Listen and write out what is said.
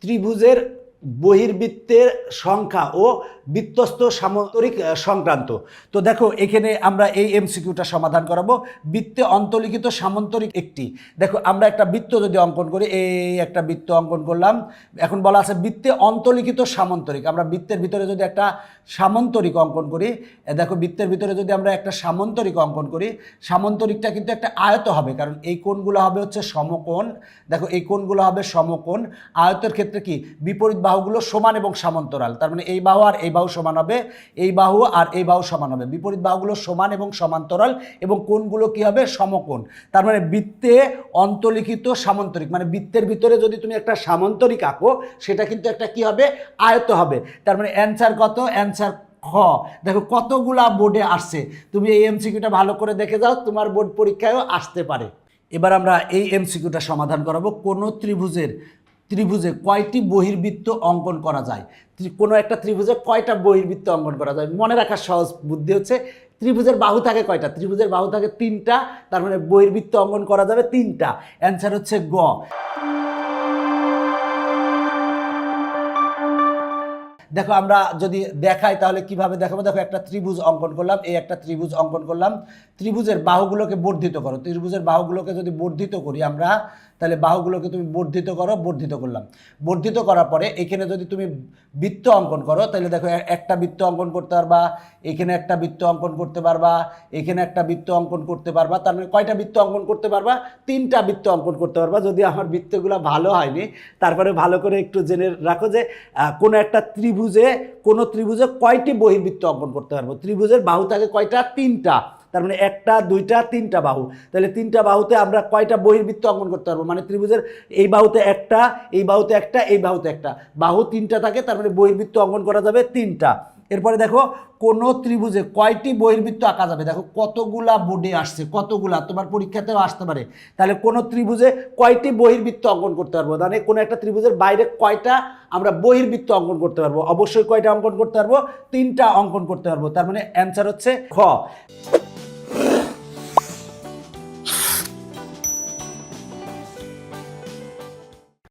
ত্রিভুজের বহির্বৃত্তের সংখ্যা ও বৃত্তস্থ সামান্তরিক সংক্রান্ত। তো দেখো এখানে আমরা এই এমসিকিউটা সমাধান করাবো। বৃত্তে অন্তর্লিখিত সামান্তরিক একটি, দেখো আমরা একটা বৃত্ত যদি অঙ্কন করি, এই একটা বৃত্ত অঙ্কন করলাম। এখন বলা আছে বৃত্তে অন্তর্লিখিত সামান্তরিক। আমরা বৃত্তের ভিতরে যদি একটা সামান্তরিক অঙ্কন করি, দেখো বৃত্তের ভিতরে যদি আমরা একটা সামান্তরিক অঙ্কন করি, সামান্তরিকটা কিন্তু একটা আয়ত হবে, কারণ এই কোণগুলো হবে হচ্ছে সমকোণ। দেখো এই কোণগুলো হবে সমকোণ। আয়তের ক্ষেত্রে কি বিপরীত বাহুগুলো সমান এবং সমান্তরাল, তার মানে এই বাহু আর এই বাহু সমান হবে, এই বাহু আর এই বাহু সমান হবে। বিপরীত বাহুগুলো সমান এবং সমান্তরাল এবং কোণগুলো কি হবে সমকোণ। তার মানে বৃত্তে অন্তর্লিখিত সামান্তরিক, মানে বৃত্তের ভিতরে যদি তুমি একটা সামান্তরিক আঁকো সেটা কিন্তু একটা কি হবে আয়ত হবে। তার মানে অ্যান্সার কত? অ্যান্সার খ। দেখো কতগুলা বোর্ডে আসছে, তুমি এই এমসিকিউটা ভালো করে দেখে যাও, তোমার বোর্ড পরীক্ষায়ও আসতে পারে। এবার আমরা এই এমসিকিউটা সমাধান করাবো। কোনো ত্রিভুজে কয়টি বহির্বৃত্ত অঙ্কন করা যায়? কোনো একটা ত্রিভুজে কয়টা বহির্বৃত্ত অঙ্কন করা যায়? মনে রাখার সহজ বুদ্ধি হচ্ছে ত্রিভুজের বাহু থাকে কয়টা? ত্রিভুজের বাহু থাকে 3টা, তার মানে বহির্বৃত্ত অঙ্কন করা যাবে 3টা। অ্যান্সার হচ্ছে গ। দেখো আমরা যদি দেখাই তাহলে কিভাবে দেখাবো। দেখো একটা ত্রিভুজ অঙ্কন করলাম, এই একটা ত্রিভুজ অঙ্কন করলাম। ত্রিভুজের বাহুগুলোকে বর্ধিত করো। ত্রিভুজের বাহুগুলোকে যদি বর্ধিত করি আমরা, তাহলে বাহুগুলোকে তুমি বর্ধিত করো, বর্ধিত করলাম। বর্ধিত করার পরে এখানে যদি তুমি বৃত্ত অঙ্কন করো, তাহলে দেখো একটা বৃত্ত অঙ্কন করতে পারবা, এখানে একটা বৃত্ত অঙ্কন করতে পারবা, এখানে একটা বৃত্ত অঙ্কন করতে পারবা। তার মানে কয়টা বৃত্ত অঙ্কন করতে পারবা? 3টা বৃত্ত অঙ্কন করতে পারবা। যদি আমার বৃত্তগুলো ভালো হয়নি, তারপরে ভালো করে একটু জেনে রাখো যে কোনো একটা কোনো ত্রিভুজে কয়টি বহির্বৃত্ত অঙ্কন করতে পারবো। ত্রিভুজের বাহু থাকে কয়টা? 3টা। তার মানে 1টা 2টা 3টা বাহু। তাহলে 3টা বাহুতে আমরা কয়টা বহির্বৃত্ত অঙ্কন করতে পারবো? মানে ত্রিভুজের এই বাহুতে একটা, এই বাহুতে একটা, এই বাহুতে একটা, বাহু 3টা থাকে, তার মানে বহির্বৃত্ত অঙ্কন করা যাবে 3টা। এরপরে দেখো কোনো ত্রিভুজে কয়টি বহির্বৃত্ত আঁকা যাবে? দেখো কতগুলা বোর্ডে আসছে, কতগুলা, তোমার পরীক্ষাতেও আসতে পারে। তাহলে কোনো ত্রিভুজে কয়টি বহির্বৃত্ত অঙ্কন করতে পারবো? মানে কোনো একটা ত্রিভুজের বাইরে কয়টা আমরা বহির্বৃত্ত অঙ্কন করতে পারবো? অবশ্যই কয়টা অঙ্কন করতে পারবো? 3টা অঙ্কন করতে পারবো। তার মানে অ্যান্সার হচ্ছে খ।